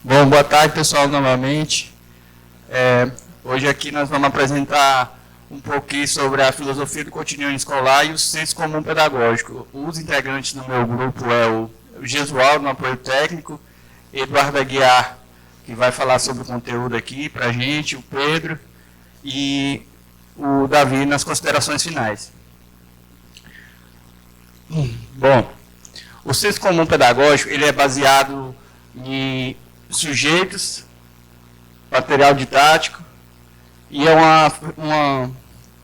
Bom, boa tarde, pessoal, novamente. Hoje aqui nós vamos apresentar um pouquinho sobre a filosofia do cotidiano escolar e o senso comum pedagógico. Os integrantes do meu grupo é o Gesualdo, no apoio técnico, Eduardo Aguiar, que vai falar sobre o conteúdo aqui para a gente, o Pedro e o Davi nas considerações finais. Bom, o senso comum pedagógico ele é baseado em sujeitos, material didático, e é uma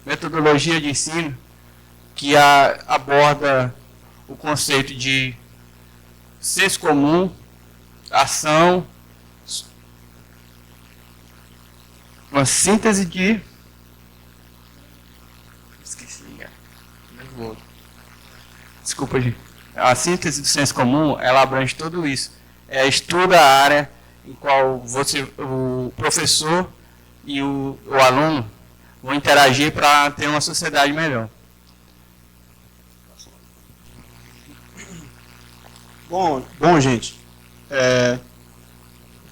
metodologia de ensino que aborda o conceito de senso comum, ação, uma síntese de... Esqueci, nervoso. Desculpa, gente. A síntese do senso comum, ela abrange tudo isso. Estuda a área em qual o professor e o aluno vão interagir para ter uma sociedade melhor. Bom, gente,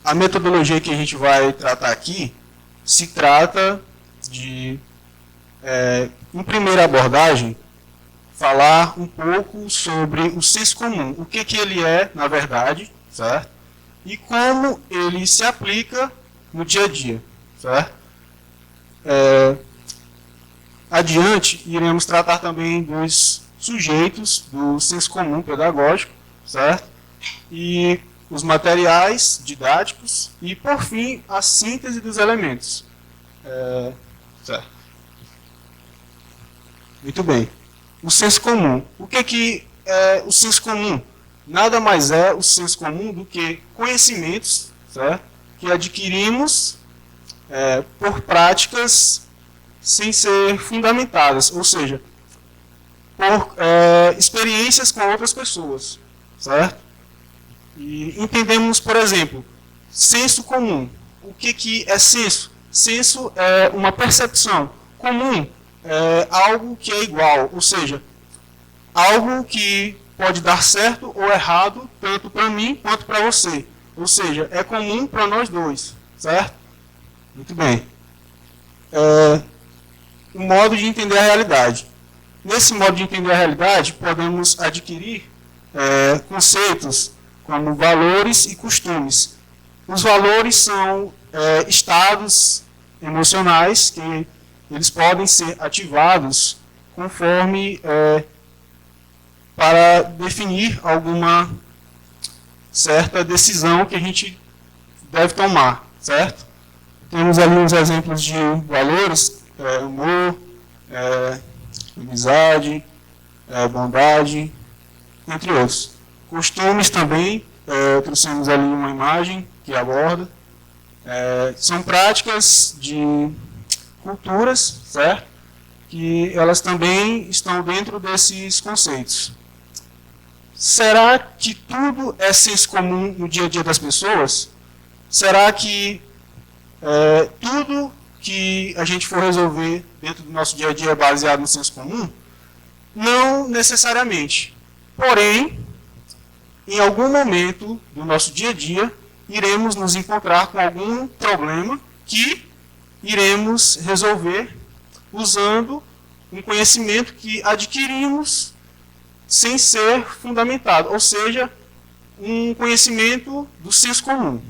a metodologia que a gente vai tratar aqui se trata de, em primeira abordagem, falar um pouco sobre o senso comum, o que ele é, na verdade, certo? E como ele se aplica no dia a dia, certo? Adiante, iremos tratar também dos sujeitos do senso comum pedagógico, certo? E os materiais didáticos e, por fim, a síntese dos elementos. Certo? Muito bem. O senso comum. O que é o senso comum? Nada mais é o senso comum do que conhecimentos, certo? Que adquirimos por práticas sem ser fundamentadas, ou seja, por experiências com outras pessoas, certo? E entendemos, por exemplo, senso comum. O que é senso? Senso é uma percepção. Comum é algo que é igual, ou seja, algo que pode dar certo ou errado, tanto para mim quanto para você. Ou seja, é comum para nós dois, certo? Muito bem. O modo de entender a realidade. Nesse modo de entender a realidade, podemos adquirir conceitos como valores e costumes. Os valores são estados emocionais que eles podem ser ativados conforme para definir alguma certa decisão que a gente deve tomar, certo? Temos ali uns exemplos de valores, amor, amizade, bondade, entre outros. Costumes também, trouxemos ali uma imagem que aborda. São práticas de culturas, certo? Que elas também estão dentro desses conceitos. Será que tudo é senso comum no dia a dia das pessoas? Será que tudo que a gente for resolver dentro do nosso dia a dia é baseado no senso comum? Não necessariamente. Porém, em algum momento do nosso dia a dia, iremos nos encontrar com algum problema que iremos resolver usando um conhecimento que adquirimos sem ser fundamentado, ou seja, um conhecimento do senso comum,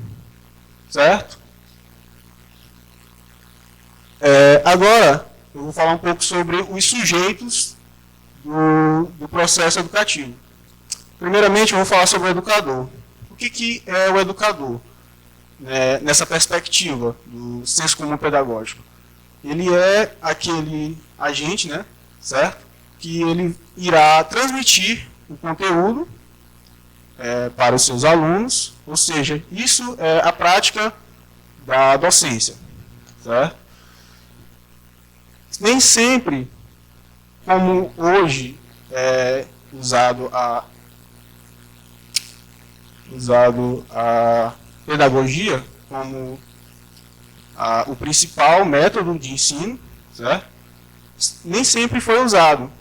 certo? Agora, eu vou falar um pouco sobre os sujeitos do processo educativo. Primeiramente, eu vou falar sobre o educador. O que é o educador? Nessa perspectiva do senso comum pedagógico. Ele é aquele agente, né, certo? Que ele irá transmitir o conteúdo para os seus alunos, ou seja, isso é a prática da docência, certo? Nem sempre, como hoje é usado a pedagogia como o principal método de ensino, certo? Nem sempre foi usado.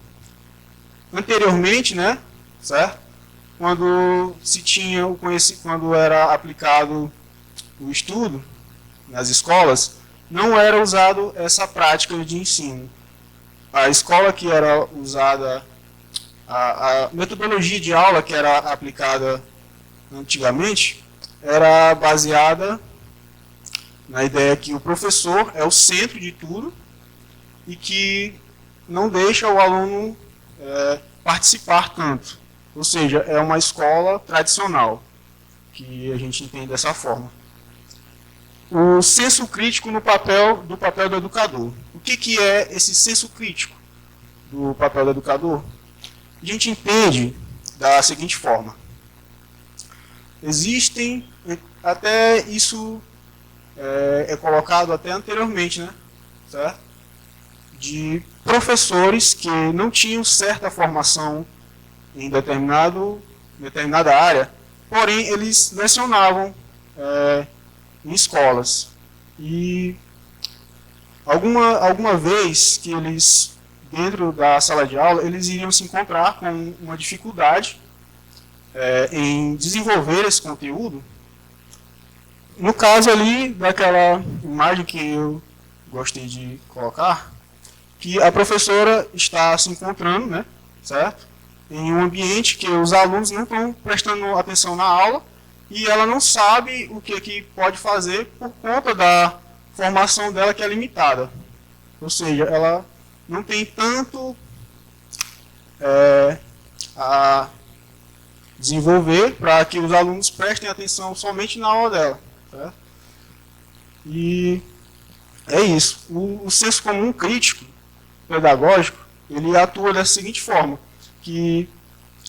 Anteriormente, né, certo? Quando se tinha quando era aplicado o estudo nas escolas, não era usado essa prática de ensino. A escola que era usada, a metodologia de aula que era aplicada antigamente, era baseada na ideia que o professor é o centro de tudo e que não deixa o aluno participar tanto. Ou seja, é uma escola tradicional, que a gente entende dessa forma. O senso crítico no papel do educador. O que é esse senso crítico do papel do educador? A gente entende da seguinte forma. Existem, até isso é colocado até anteriormente, né? Certo? De professores que não tinham certa formação em determinada área, porém eles lecionavam em escolas. E alguma vez que eles, dentro da sala de aula, eles iriam se encontrar com uma dificuldade em desenvolver esse conteúdo. No caso ali, daquela imagem que eu gostei de colocar, que a professora está se encontrando, né, certo? Em um ambiente que os alunos não estão prestando atenção na aula e ela não sabe o que pode fazer por conta da formação dela que é limitada. Ou seja, ela não tem tanto a desenvolver para que os alunos prestem atenção somente na aula dela. Certo? E é isso. O senso comum crítico pedagógico, ele atua da seguinte forma, que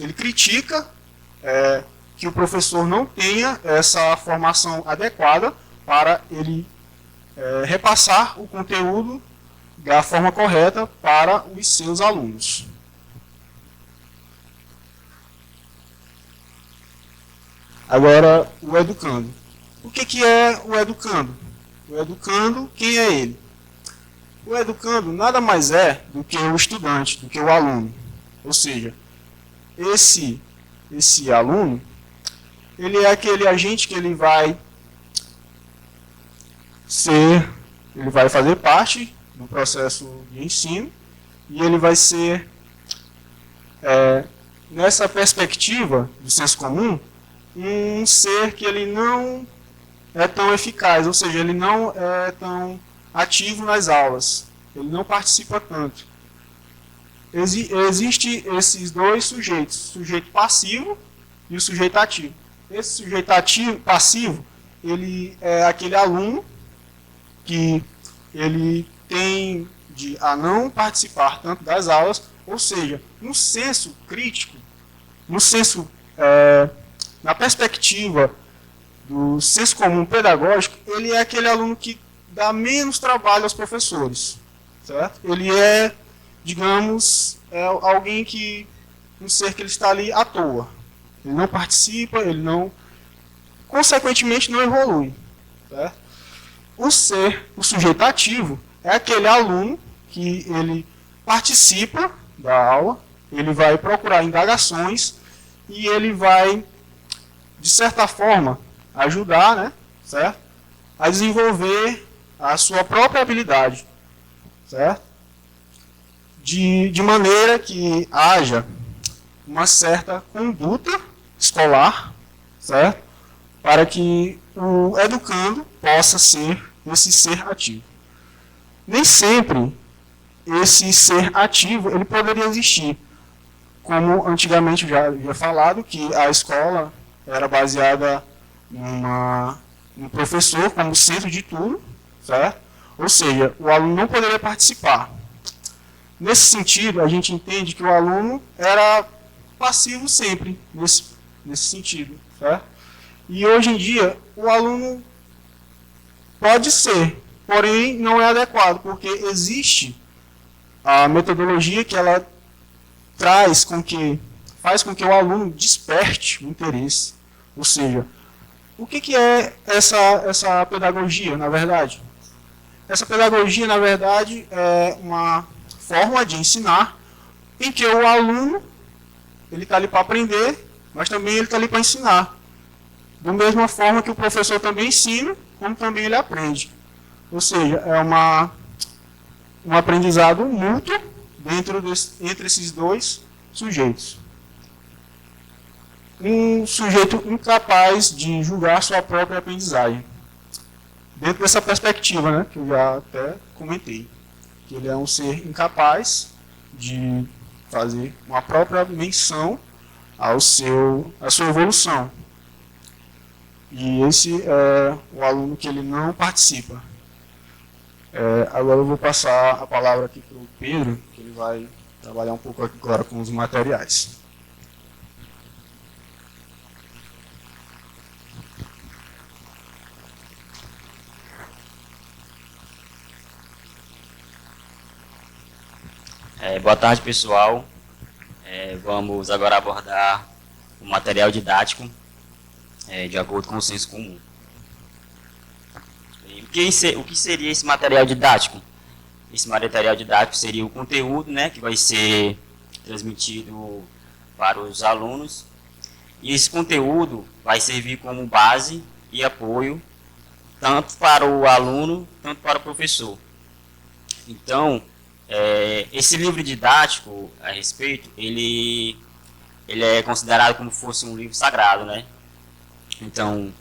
ele critica que o professor não tenha essa formação adequada para ele repassar o conteúdo da forma correta para os seus alunos. Agora, o educando. O que é o educando? O educando, quem é ele? O educando nada mais é do que o estudante, do que o aluno. Ou seja, esse aluno, ele é aquele agente que ele vai fazer parte do processo de ensino e ele vai ser, nessa perspectiva do senso comum, um ser que ele não é tão eficaz, ou seja, ele não é tão ativo nas aulas, ele não participa tanto. Existem esses dois sujeitos, o sujeito passivo e o sujeito ativo. Esse sujeito passivo, ele é aquele aluno que ele tende a não participar tanto das aulas, ou seja, no senso crítico, na perspectiva do senso comum pedagógico, ele é aquele aluno que dá menos trabalho aos professores. Certo? Ele é, digamos, alguém um ser que ele está ali à toa. Ele não participa, ele não, consequentemente, não evolui. Certo? O sujeito ativo é aquele aluno que ele participa da aula, ele vai procurar indagações e ele vai, de certa forma, ajudar, né, certo? A desenvolver a sua própria habilidade, certo? De maneira que haja uma certa conduta escolar, certo? Para que o educando possa ser esse ser ativo. Nem sempre esse ser ativo ele poderia existir. Como antigamente já falado, que a escola era baseada no professor como centro de tudo, certo? Ou seja, o aluno não poderia participar. Nesse sentido, a gente entende que o aluno era passivo sempre, nesse sentido, certo? E hoje em dia, o aluno pode ser, porém não é adequado, porque existe a metodologia que ela faz com que o aluno desperte o interesse. Ou seja, o que é essa pedagogia, na verdade? Essa pedagogia, na verdade, é uma forma de ensinar em que o aluno ele está ali para aprender, mas também ele está ali para ensinar. Da mesma forma que o professor também ensina, como também ele aprende. Ou seja, é um aprendizado mútuo entre esses dois sujeitos. Um sujeito incapaz de julgar sua própria aprendizagem. Dentro dessa perspectiva, né, que eu já até comentei. Que ele é um ser incapaz de fazer uma própria menção à sua evolução. E esse é o aluno que ele não participa. Agora eu vou passar a palavra aqui para o Pedro, que ele vai trabalhar um pouco agora com os materiais. Boa tarde, pessoal. Vamos agora abordar o material didático de acordo com o senso comum. O que seria esse material didático? Esse material didático seria o conteúdo, né, que vai ser transmitido para os alunos. E esse conteúdo vai servir como base e apoio tanto para o aluno, tanto para o professor. Então, esse livro didático a respeito, ele é considerado como se fosse um livro sagrado, né? Então,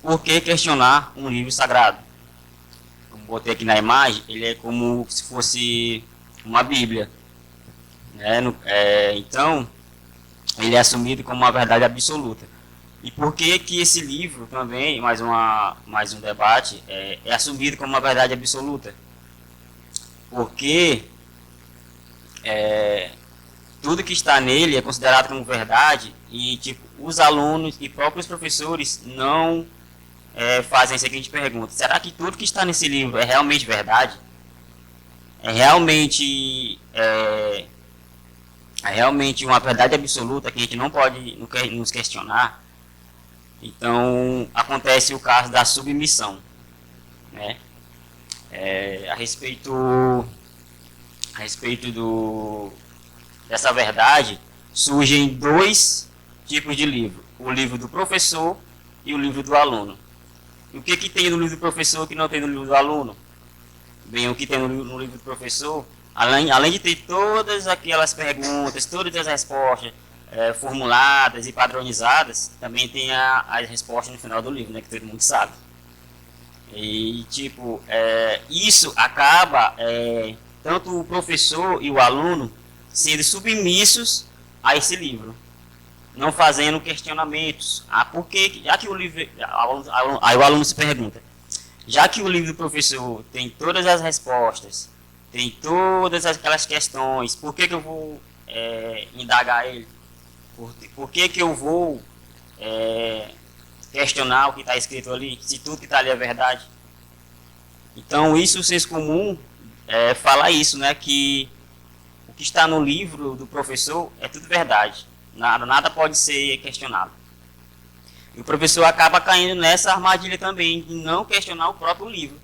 por que questionar um livro sagrado? Como botei aqui na imagem, ele é como se fosse uma Bíblia, né? Então, ele é assumido como uma verdade absoluta. E por que que esse livro também, mais um debate, é assumido como uma verdade absoluta? Porque tudo que está nele é considerado como verdade e tipo, os alunos e próprios professores não fazem a seguinte pergunta: será que tudo que está nesse livro é realmente verdade? É realmente uma verdade absoluta que a gente não pode nos questionar? Então, acontece o caso da submissão, né? A respeito dessa verdade, surgem dois tipos de livro: o livro do professor e o livro do aluno. E o que tem no livro do professor que não tem no livro do aluno? Bem, o que tem no livro do professor, além de ter todas aquelas perguntas, todas as respostas formuladas e padronizadas, também tem as respostas no final do livro, né, que todo mundo sabe. E tipo, isso acaba tanto o professor e o aluno sendo submissos a esse livro, não fazendo questionamentos. Por que, já que o livro, aí o aluno se pergunta, já que o livro do professor tem todas as respostas, tem todas aquelas questões, por que eu vou indagar ele? Por que eu vou questionar o que está escrito ali, se tudo que está ali é verdade? Então, isso, o senso comum fala isso, né, que o que está no livro do professor é tudo verdade, nada pode ser questionado. E o professor acaba caindo nessa armadilha também, de não questionar o próprio livro,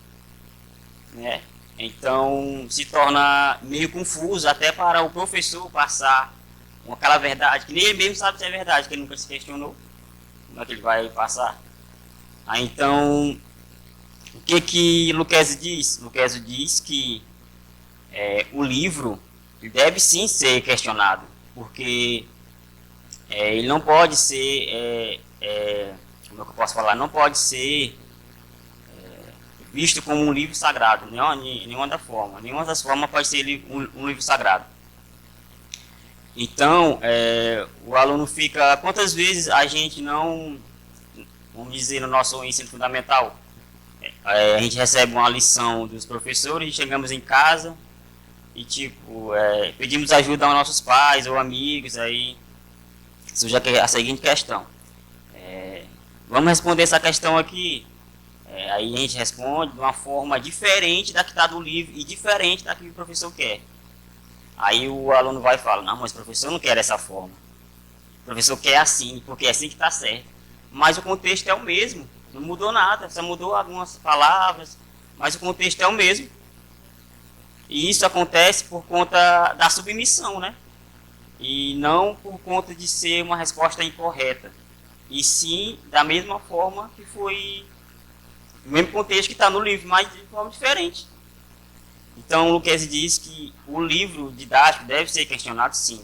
né? Então, se torna meio confuso até para o professor passar com aquela verdade, que nem ele mesmo sabe se é verdade, que ele nunca se questionou. Como é que ele vai passar? Então, o que Lucchesi diz? Lucchesi diz que o livro deve sim ser questionado, porque ele não pode ser, como é que eu posso falar, não pode ser visto como um livro sagrado, nenhuma das formas pode ser um livro sagrado. Então, o aluno fica, quantas vezes a gente não, vamos dizer, no nosso ensino fundamental, a gente recebe uma lição dos professores, chegamos em casa e tipo, pedimos ajuda aos nossos pais ou amigos, aí surge a seguinte questão: vamos responder essa questão aqui. Aí a gente responde de uma forma diferente da que está do livro e diferente da que o professor quer. Aí o aluno vai e fala: não, mas o professor não quer dessa forma, o professor quer assim, porque é assim que está certo. Mas o contexto é o mesmo, não mudou nada, só mudou algumas palavras, mas o contexto é o mesmo. E isso acontece por conta da submissão, né? E não por conta de ser uma resposta incorreta. e sim da mesma forma que foi, no mesmo contexto que está no livro, mas de forma diferente. Então, o Lucchesi diz que o livro didático deve ser questionado, sim.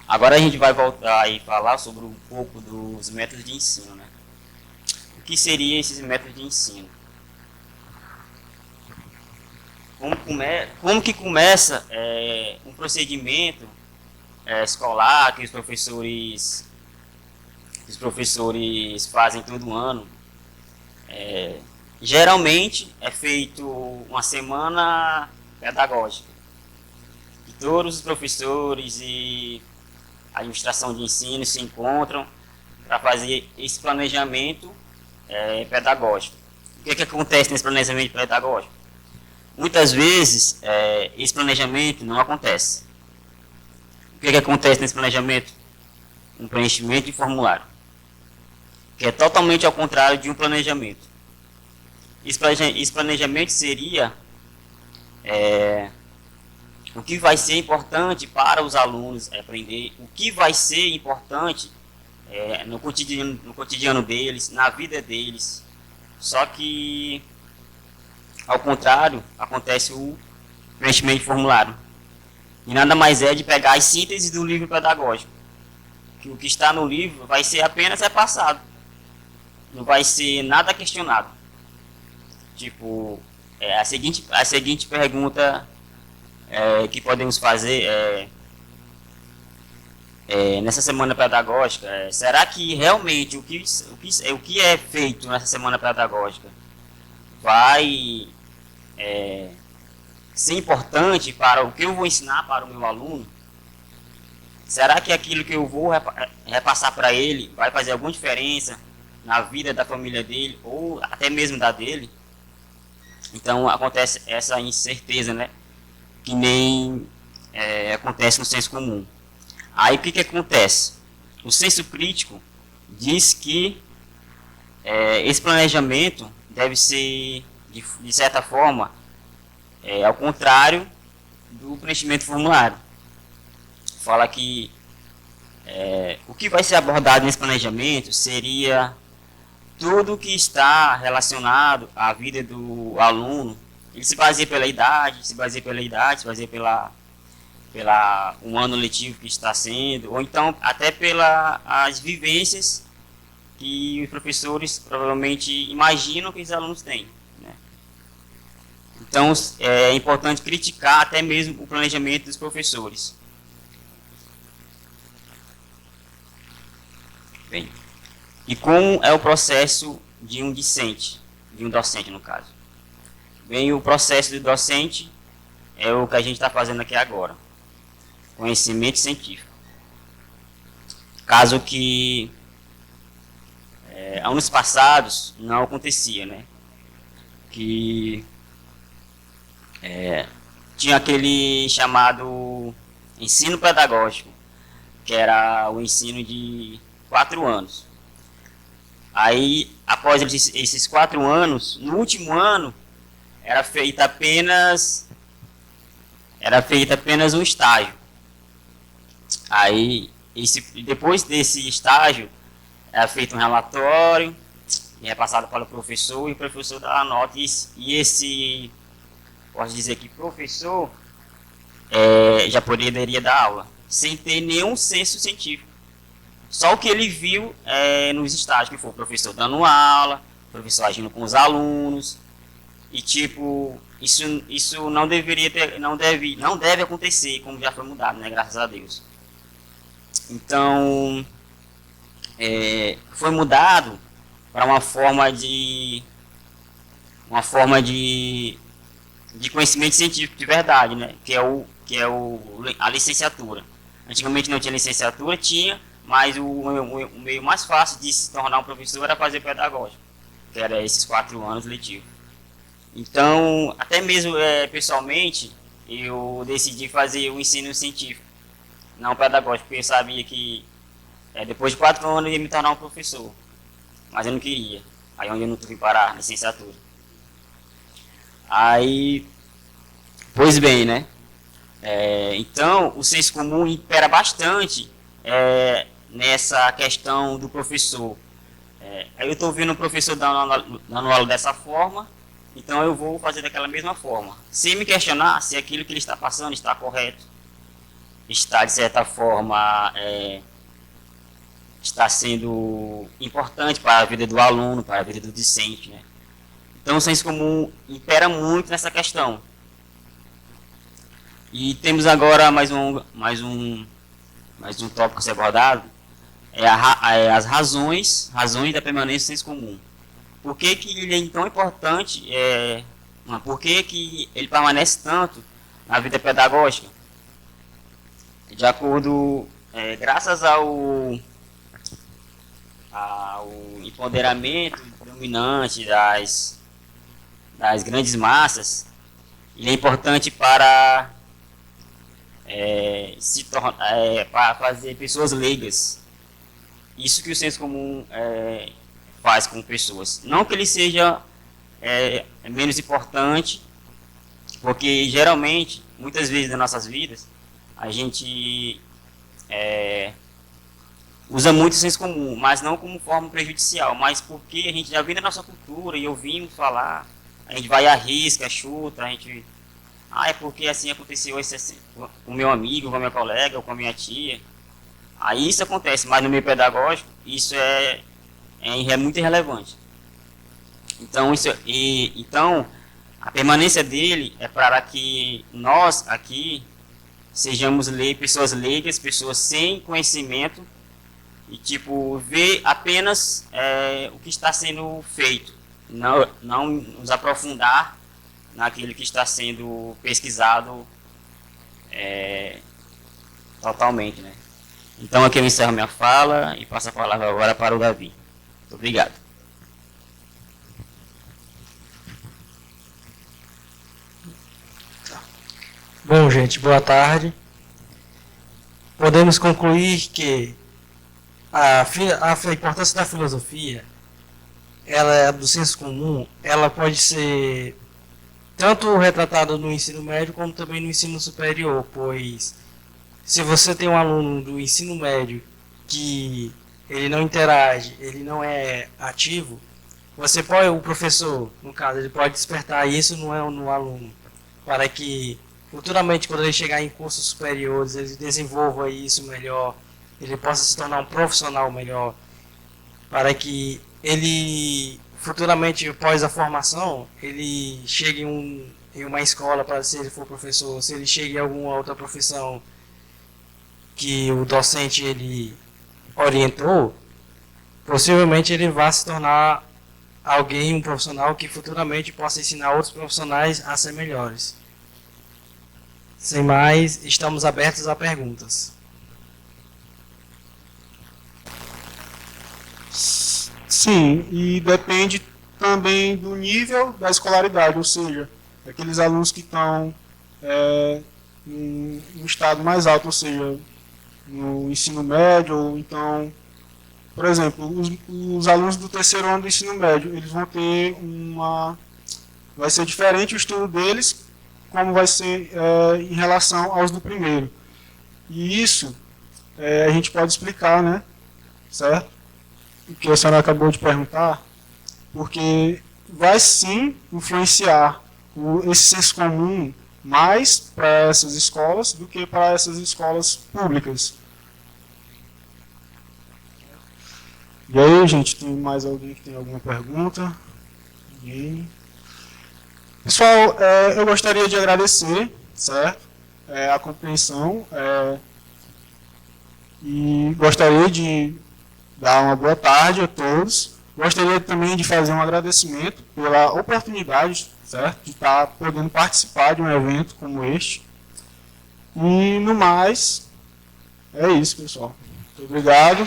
Agora a gente vai voltar e falar sobre um pouco dos métodos de ensino, né? O que seriam esses métodos de ensino? Como que começa um procedimento escolar que os professores fazem todo ano? Geralmente é feito uma semana pedagógica, que todos os professores e a administração de ensino se encontram para fazer esse planejamento pedagógico. O que acontece nesse planejamento pedagógico? Muitas vezes esse planejamento não acontece. O que acontece nesse planejamento? Um preenchimento de formulário, que é totalmente ao contrário de um planejamento. Esse planejamento seria o que vai ser importante para os alunos aprender, o que vai ser importante no cotidiano deles, na vida deles. Só que, ao contrário, acontece o preenchimento de formulário. E nada mais é de pegar as sínteses do livro pedagógico. Que o que está no livro vai ser apenas repassado. Não vai ser nada questionado. Tipo, a seguinte pergunta que podemos fazer nessa semana pedagógica será que realmente o que é feito nessa semana pedagógica vai ser importante para o que eu vou ensinar para o meu aluno? Será que aquilo que eu vou repassar para ele vai fazer alguma diferença na vida da família dele ou até mesmo da dele? Então acontece essa incerteza, né? Que nem acontece no senso comum. Aí o que acontece? O senso crítico diz que esse planejamento deve ser, de certa forma, ao contrário do preenchimento de formulário. Fala que o que vai ser abordado nesse planejamento seria tudo que está relacionado à vida do aluno. Ele se baseia pela idade, se baseia pela um ano letivo que está sendo, ou então até pelas vivências que os professores provavelmente imaginam que os alunos têm, né? Então é importante criticar até mesmo o planejamento dos professores. Bem, e como é o processo de um docente, no caso? Bem, o processo do docente é o que a gente está fazendo aqui agora. Conhecimento científico. Caso que anos passados não acontecia, né? Que tinha aquele chamado ensino pedagógico, que era o ensino de 4 anos. Aí, após esses 4 anos, no último ano, era feito apenas um estágio. Aí, depois desse estágio, era feito um relatório, e é passado para o professor, e o professor dá a nota, posso dizer que professor já poderia dar aula, sem ter nenhum senso científico. Só o que ele viu nos estágios, que foi o professor dando aula, o professor agindo com os alunos, e tipo, isso não deve acontecer, como já foi mudado, né, graças a Deus. Então, foi mudado para uma forma de conhecimento científico de verdade, né, que é a licenciatura. Antigamente não tinha licenciatura, tinha, mas o meio mais fácil de se tornar um professor era fazer pedagógico, que era esses 4 anos letivos. Então, até mesmo pessoalmente, eu decidi fazer o ensino científico, não pedagógico, porque eu sabia que depois de 4 anos eu ia me tornar um professor, mas eu não queria. Aí onde eu não fui parar, a licenciatura. Aí, pois bem, né? Então, o senso comum impera bastante nessa questão do professor. Aí eu estou vendo o professor dando aula dessa forma, então eu vou fazer daquela mesma forma. Sem me questionar se aquilo que ele está passando está correto, está, de certa forma, está sendo importante para a vida do aluno, para a vida do discente, né? Então, o senso comum impera muito nessa questão. E temos agora mais um tópico a ser abordado, as razões da permanência do senso comum. Por que que ele é tão importante, por que ele permanece tanto na vida pedagógica? De acordo, graças ao empoderamento dominante das grandes massas, ele é importante para para fazer pessoas leigas. Isso que o senso comum faz com pessoas. Não que ele seja menos importante, porque geralmente, muitas vezes nas nossas vidas, a gente usa muito o senso comum, mas não como forma prejudicial, mas porque a gente já vem da nossa cultura e ouvimos falar, a gente vai à risca, chuta, a gente... é porque assim aconteceu assim, com o meu amigo, com a minha colega, ou com a minha tia. Aí isso acontece, mas no meio pedagógico, isso é muito irrelevante. Então, então, a permanência dele é para que nós aqui sejamos pessoas leigas, pessoas sem conhecimento, e ver apenas o que está sendo feito, não nos aprofundar naquilo que está sendo pesquisado totalmente, né? Então aqui eu encerro minha fala e passo a palavra agora para o Davi. Muito obrigado. Bom, gente, boa tarde. Podemos concluir que a importância da filosofia, do senso comum, ela pode ser tanto retratada no ensino médio como também no ensino superior, pois se você tem um aluno do ensino médio que ele não interage, ele não é ativo, o professor, no caso, ele pode despertar isso no aluno, para que futuramente, quando ele chegar em cursos superiores, ele desenvolva isso melhor, ele possa se tornar um profissional melhor, para que ele futuramente, após a formação, ele chegue em uma escola, para se ele for professor, se ele chegue em alguma outra profissão que o docente ele orientou, possivelmente ele vai se tornar um profissional que futuramente possa ensinar outros profissionais a ser melhores. Sem mais, estamos abertos a perguntas. Sim, e depende também do nível da escolaridade, ou seja, aqueles alunos que estão em um estado mais alto, ou seja, no ensino médio, ou então, por exemplo, os alunos do terceiro ano do ensino médio, eles vão ter vai ser diferente o estudo deles, como vai ser em relação aos do primeiro. E isso a gente pode explicar, né? Certo? O que a senhora acabou de perguntar, porque vai sim influenciar esse senso comum mais para essas escolas do que para essas escolas públicas. E aí, gente, tem mais alguém que tem alguma pergunta? Ninguém? Pessoal, eu gostaria de agradecer, certo? A compreensão e gostaria de dar uma boa tarde a todos. Gostaria também de fazer um agradecimento pela oportunidade, certo, de estar podendo participar de um evento como este. E no mais, é isso, pessoal. Muito obrigado.